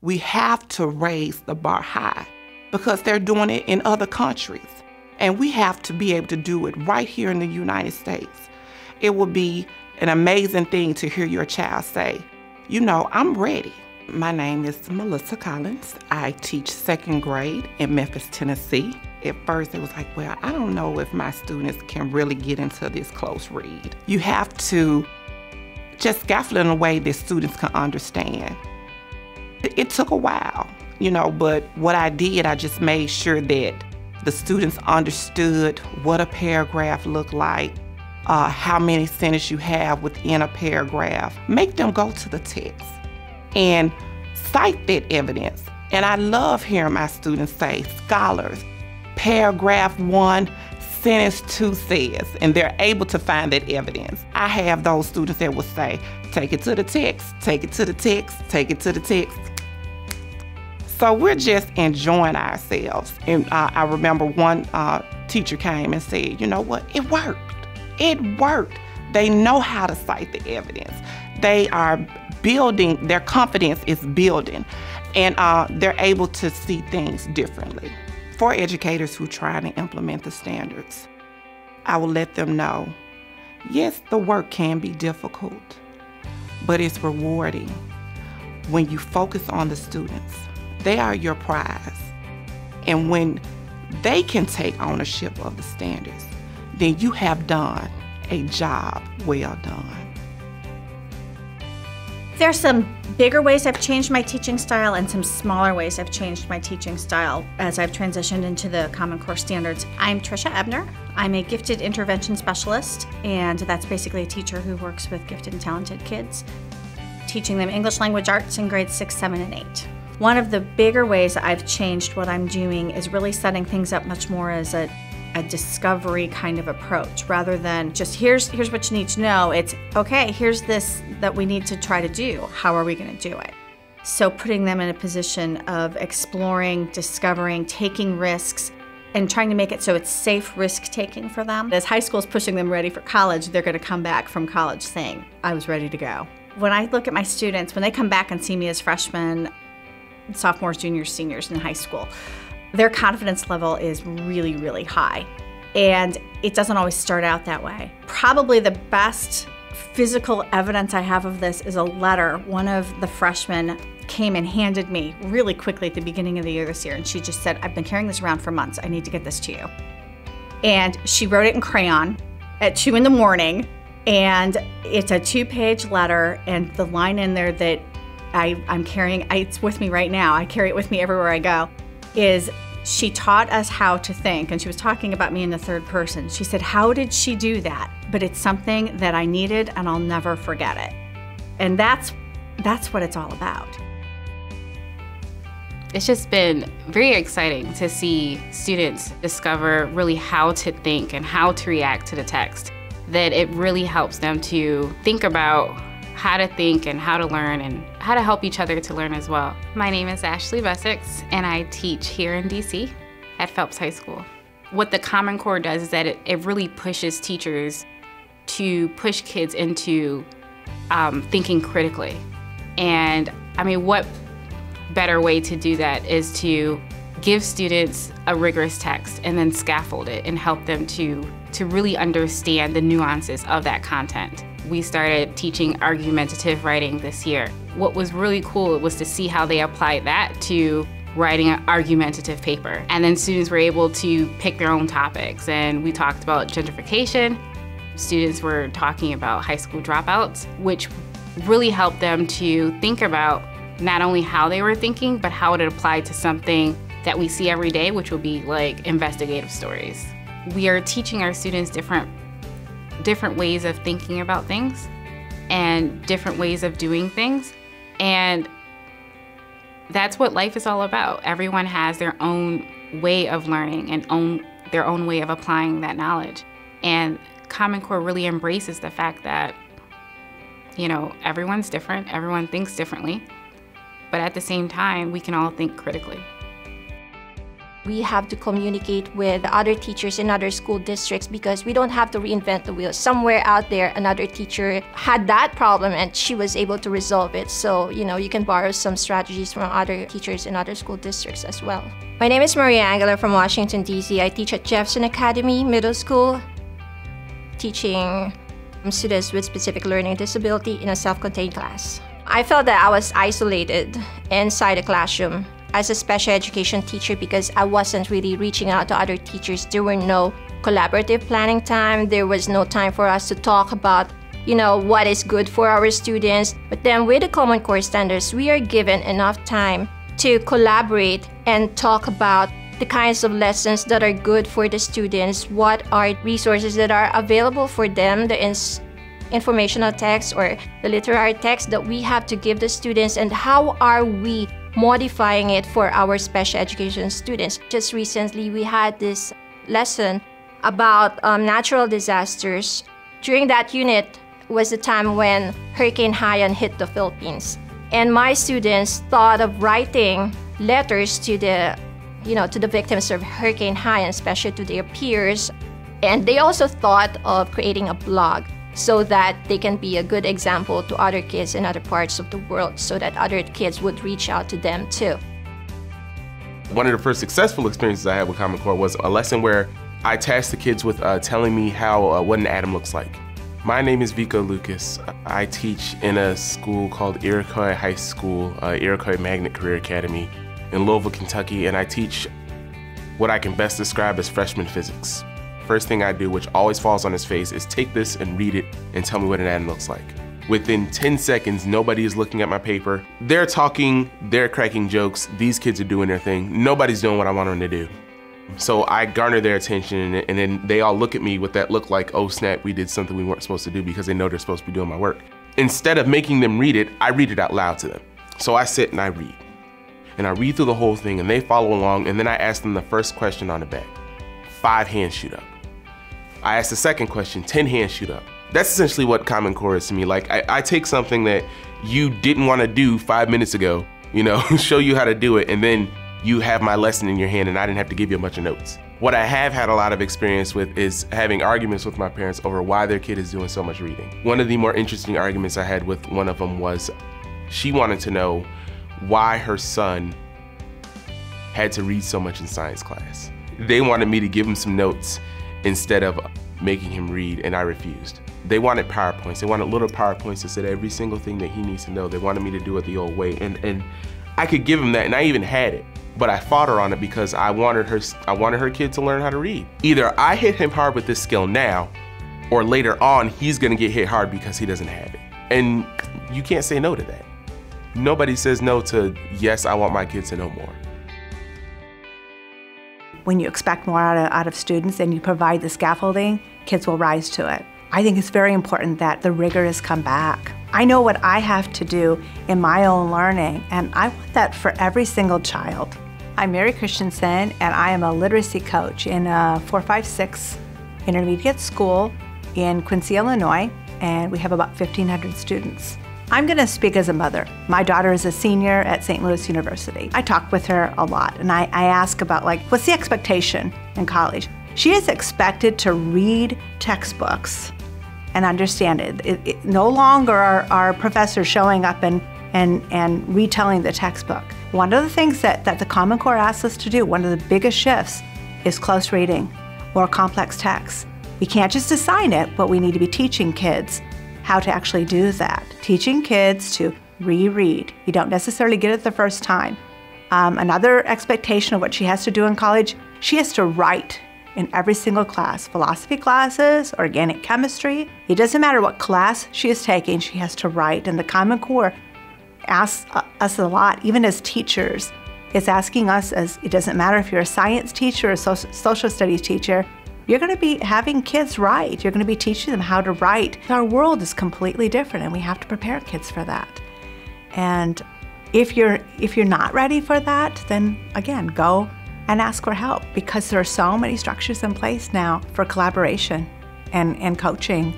We have to raise the bar high because they're doing it in other countries. And we have to be able to do it right here in the United States. It will be an amazing thing to hear your child say, you know, I'm ready. My name is Melissa Collins. I teach second grade in Memphis, Tennessee. At first, it was like, well, I don't know if my students can really get into this close read. You have to just scaffold it in a way that students can understand. It took a while, you know, but what I did, I just made sure that the students understood what a paragraph looked like, how many sentences you have within a paragraph. Make them go to the text and cite that evidence. And I love hearing my students say, scholars, paragraph 1, sentence 2 says, and they're able to find that evidence. I have those students that will say, take it to the text, take it to the text, take it to the text. So we're just enjoying ourselves. And I remember one teacher came and said, you know what, it worked. It worked. They know how to cite the evidence. They are building, their confidence is building, and they're able to see things differently. For educators who try to implement the standards, I will let them know, yes, the work can be difficult, but it's rewarding when you focus on the students. They are your prize. And when they can take ownership of the standards, then you have done a job well done. There's some bigger ways I've changed my teaching style and some smaller ways I've changed my teaching style as I've transitioned into the Common Core standards. I'm Tricia Ebner. I'm a gifted intervention specialist, and that's basically a teacher who works with gifted and talented kids, teaching them English language arts in grades 6, 7, and 8. One of the bigger ways I've changed what I'm doing is really setting things up much more as a discovery kind of approach, rather than just here's what you need to know. It's okay, here's this that we need to try to do. How are we going to do it? So putting them in a position of exploring, discovering, taking risks, and trying to make it so it's safe risk-taking for them. As high school is pushing them ready for college, they're going to come back from college saying, I was ready to go. When I look at my students, when they come back and see me as freshmen, sophomores, juniors, seniors in high school, their confidence level is really, really high. And it doesn't always start out that way. Probably the best physical evidence I have of this is a letter one of the freshmen came and handed me really quickly at the beginning of the year this year. And she just said, I've been carrying this around for months. I need to get this to you. And she wrote it in crayon at 2 in the morning. And it's a 2-page letter. And the line in there that I'm carrying, it's with me right now, I carry it with me everywhere I go, is she taught us how to think, and she was talking about me in the third person. She said, how did she do that? But it's something that I needed and I'll never forget it. And that's what it's all about. It's just been very exciting to see students discover really how to think and how to react to the text. That it really helps them to think about how to think and how to learn and how to help each other to learn as well. My name is Ashley Bessex, and I teach here in DC at Phelps High School. What the Common Core does is that it really pushes teachers to push kids into thinking critically. And I mean, what better way to do that is to give students a rigorous text and then scaffold it and help them to really understand the nuances of that content. We started teaching argumentative writing this year. What was really cool was to see how they applied that to writing an argumentative paper. And then students were able to pick their own topics. And we talked about gentrification. Students were talking about high school dropouts, which really helped them to think about not only how they were thinking, but how it applied to something that we see every day, which will be like investigative stories. We are teaching our students different ways of thinking about things and different ways of doing things. And that's what life is all about. Everyone has their own way of learning and their own way of applying that knowledge. And Common Core really embraces the fact that, you know, everyone's different, everyone thinks differently, but at the same time, we can all think critically. We have to communicate with other teachers in other school districts because we don't have to reinvent the wheel. Somewhere out there, another teacher had that problem and she was able to resolve it. So, you can borrow some strategies from other teachers in other school districts as well. My name is Maria Angela from Washington, D.C. I teach at Jefferson Academy Middle School, teaching students with specific learning disability in a self-contained class. I felt that I was isolated inside the classroom as a special education teacher because I wasn't really reaching out to other teachers. There were no collaborative planning time. There was no time for us to talk about, what is good for our students. But then with the Common Core Standards, we are given enough time to collaborate and talk about the kinds of lessons that are good for the students, what are resources that are available for them, the informational text or the literary text that we have to give the students, and how are we modifying it for our special education students. Just recently, we had this lesson about natural disasters. During that unit was the time when Hurricane Haiyan hit the Philippines. And my students thought of writing letters to the victims of Hurricane Haiyan, especially to their peers. And they also thought of creating a blog so that they can be a good example to other kids in other parts of the world so that other kids would reach out to them too. One of the first successful experiences I had with Common Core was a lesson where I tasked the kids with telling me how what an atom looks like. My name is Vico Lucas. I teach in a school called Iroquois High School, Iroquois Magnet Career Academy in Louisville, Kentucky, and I teach what I can best describe as freshman physics. First thing I do, which always falls on his face, is take this and read it and tell me what an atom looks like. Within 10 seconds, nobody is looking at my paper. They're talking, they're cracking jokes, these kids are doing their thing. Nobody's doing what I want them to do. So I garner their attention and then they all look at me with that look like, oh snap, we did something we weren't supposed to do because they know they're supposed to be doing my work. Instead of making them read it, I read it out loud to them. So I sit and I read. And I read through the whole thing and they follow along, and then I ask them the first question on the back. 5 hands shoot up. I ask the second question, 10 hands shoot up. That's essentially what Common Core is to me. Like, I take something that you didn't want to do 5 minutes ago, show you how to do it, and then you have my lesson in your hand and I didn't have to give you a bunch of notes. What I have had a lot of experience with is having arguments with my parents over why their kid is doing so much reading. One of the more interesting arguments I had with one of them was she wanted to know why her son had to read so much in science class. They wanted me to give him some notes instead of making him read, and I refused. They wanted PowerPoints. They wanted little PowerPoints that said every single thing that he needs to know. They wanted me to do it the old way, and I could give him that, and I even had it, but I fought her on it because I wanted her kid to learn how to read. Either I hit him hard with this skill now, or later on he's gonna get hit hard because he doesn't have it. And you can't say no to that. Nobody says no to, yes, I want my kids to know more. When you expect more out of students and you provide the scaffolding, kids will rise to it. I think it's very important that the rigors come back. I know what I have to do in my own learning, and I want that for every single child. I'm Mary Christensen, and I am a literacy coach in a 456 intermediate school in Quincy, Illinois, and we have about 1,500 students. I'm going to speak as a mother. My daughter is a senior at St. Louis University. I talk with her a lot, and I ask about, what's the expectation in college? She is expected to read textbooks and understand it. No longer are professors showing up and retelling the textbook. One of the things that the Common Core asks us to do, one of the biggest shifts, is close reading, more complex texts. We can't just assign it, but we need to be teaching kids how to actually do that. Teaching kids to reread. You don't necessarily get it the first time. Another expectation of what she has to do in college, she has to write in every single class. Philosophy classes, organic chemistry. It doesn't matter what class she is taking, she has to write. And the Common Core asks us a lot, even as teachers. It's asking us, it doesn't matter if you're a science teacher or a social studies teacher, you're going to be having kids write. You're going to be teaching them how to write. Our world is completely different, and we have to prepare kids for that. And if you're not ready for that, then again, go and ask for help, because there are so many structures in place now for collaboration and coaching